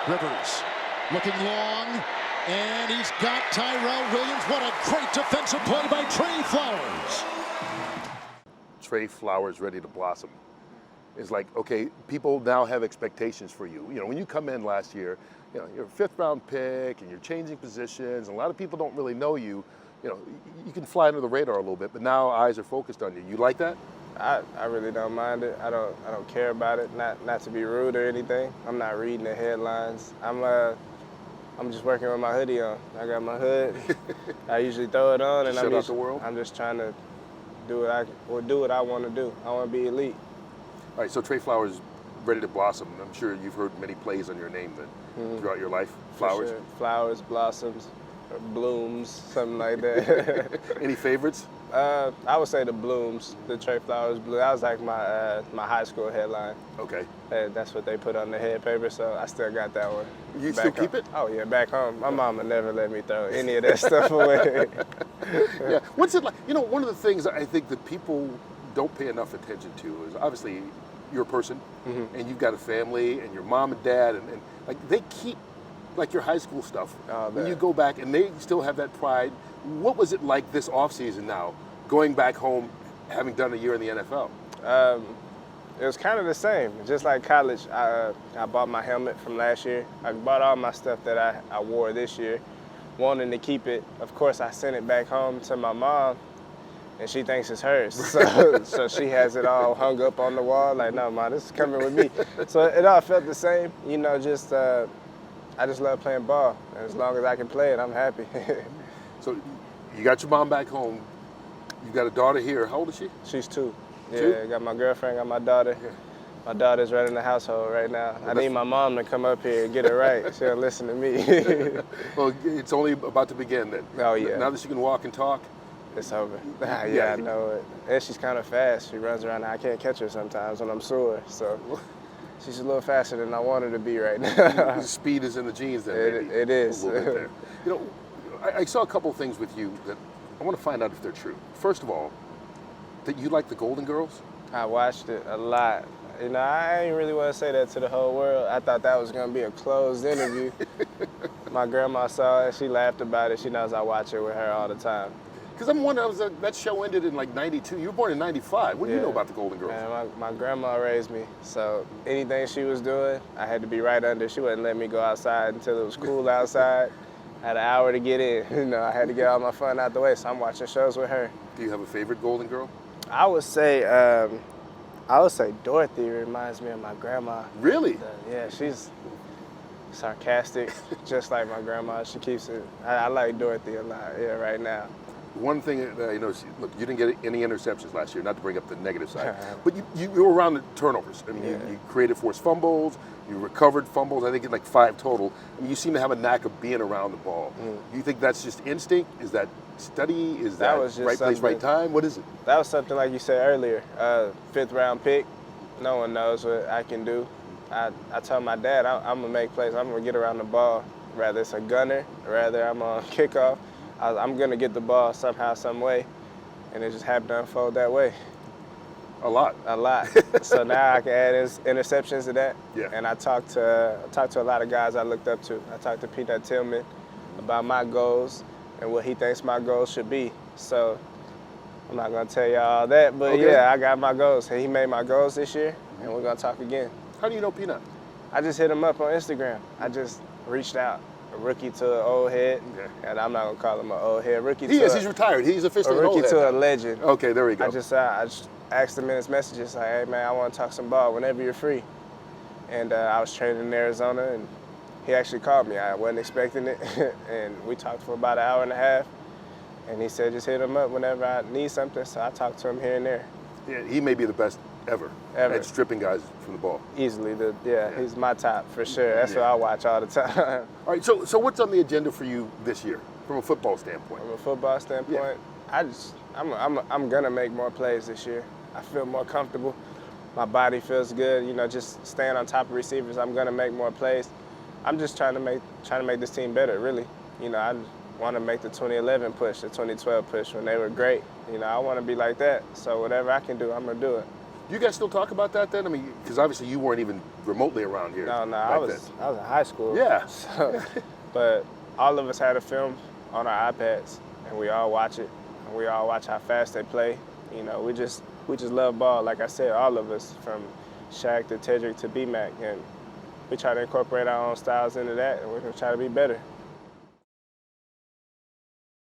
Rivers looking long, and he's got Tyrell Williams. What a great defensive play by Tre Flowers. Tre Flowers ready to blossom. It's like, okay, people now have expectations for you. You know, when you come in last year, you know, you're a 5th round pick and you're changing positions, and a lot of people don't really know you. You know, you can fly under the radar a little bit, but now eyes are focused on you. You like that? I really don't mind it. I don't care about it. Not to be rude or anything. I'm not reading the headlines. I'm just working with my hoodie on. I got my hood. I usually throw it on, and I'm just trying to do what I want to do. I want to be elite. All right, so Tre Flowers ready to blossom. I'm sure you've heard many plays on your name throughout your life. Flowers? Sure. Flowers, blossoms, blooms, something like that. Any favorites? I would say the blooms, the Tre Flowers blue. That was like my high school headline. Okay. That's what they put on the head paper, so I still got that one. You still keep it? Oh yeah, back home. My mama never let me throw any of that stuff away. Yeah. What's it like? You know, one of the things I think that people don't pay enough attention to is obviously you're a person and you've got a family and your mom and dad and like they keep like your high school stuff. When you go back and they still have that pride. What was it like this offseason now, going back home, having done a year in the NFL? It was kind of the same. Just like college, I bought my helmet from last year. I bought all my stuff that I wore this year, wanting to keep it. Of course, I sent it back home to my mom, and she thinks it's hers. So she has it all hung up on the wall, like, no, Mom, this is coming with me. So it all felt the same, you know, just I just love playing ball. And as long as I can play it, I'm happy. So you got your mom back home. You got a daughter here. How old is she? She's 2. Two? Yeah, I got my girlfriend, got my daughter. Yeah. My daughter's running the household right now. I need my mom to come up here and get it right. She'll listen to me. Well, it's only about to begin then. Oh, yeah. Now that she can walk and talk? It's over. Yeah, I know it. And she's kind of fast. She runs around. I can't catch her sometimes when I'm sore. So she's a little faster than I want her to be right now. Speed is in the genes then, maybe. It is. A little bit there. You know, I saw a couple of things with you that I want to find out if they're true. First of all, that you like the Golden Girls? I watched it a lot. You know, I ain't really want to say that to the whole world. I thought that was going to be a closed interview. My grandma saw it. She laughed about it. She knows I watch it with her all the time. Because I'm wondering, that show ended in like 92. You were born in 95. What do you know about the Golden Girls? Man, my grandma raised me, so anything she was doing, I had to be right under. She wouldn't let me go outside until it was cool outside. I had an hour to get in. You know, I had to get all my fun out the way, so I'm watching shows with her. Do you have a favorite Golden Girl? I would say Dorothy reminds me of my grandma. Really? Yeah, she's sarcastic, just like my grandma. She keeps it. I like Dorothy a lot. Yeah, right now. One thing that I noticed, look, you didn't get any interceptions last year, not to bring up the negative side, but you were around the turnovers. I mean, you created forced fumbles, you recovered fumbles, I think like 5 total. I mean, you seem to have a knack of being around the ball. Do you think that's just instinct? Is that study? Is that right place, right time? What is it? That was something like you said earlier, 5th round pick. No one knows what I can do. I told my dad, I'm going to make plays. I'm going to get around the ball, whether it's a gunner, rather I'm on kickoff. I'm going to get the ball somehow, some way, and it just happened to unfold that way. A lot. So now I can add interceptions to that. Yeah. And I talked to a lot of guys I looked up to. I talked to Peanut Tillman about my goals and what he thinks my goals should be. So I'm not going to tell you all that, but yeah, I got my goals. He made my goals this year, and we're going to talk again. How do you know Peanut? I just hit him up on Instagram. I just reached out. A rookie to an old head, and I'm not gonna call him an old head. He's retired. He's officially a rookie to a legend. Okay, there we go. I just asked him in his messages, like, hey man, I want to talk some ball whenever you're free. And I was training in Arizona, and he actually called me. I wasn't expecting it, and we talked for about an hour and a half. And he said, just hit him up whenever I need something. So I talked to him here and there. Yeah, he may be the best ever at stripping guys from the ball. Easily, he's my top for sure. That's what I watch all the time. All right, so what's on the agenda for you this year from a football standpoint? From a football standpoint, I'm gonna make more plays this year. I feel more comfortable. My body feels good. You know, just staying on top of receivers. I'm gonna make more plays. I'm just trying to make this team better, really. You know, I want to make the 2011 push, the 2012 push when they were great. You know, I want to be like that. So whatever I can do, I'm gonna do it. You guys still talk about that then? I mean, because obviously you weren't even remotely around here. No, back I was in high school. Yeah. So, but all of us had a film on our iPads, and we all watch it, and we all watch how fast they play. You know, we just love ball. Like I said, all of us, from Shaq to Tedrick to B-Mac, and we try to incorporate our own styles into that, and we're gonna try to be better.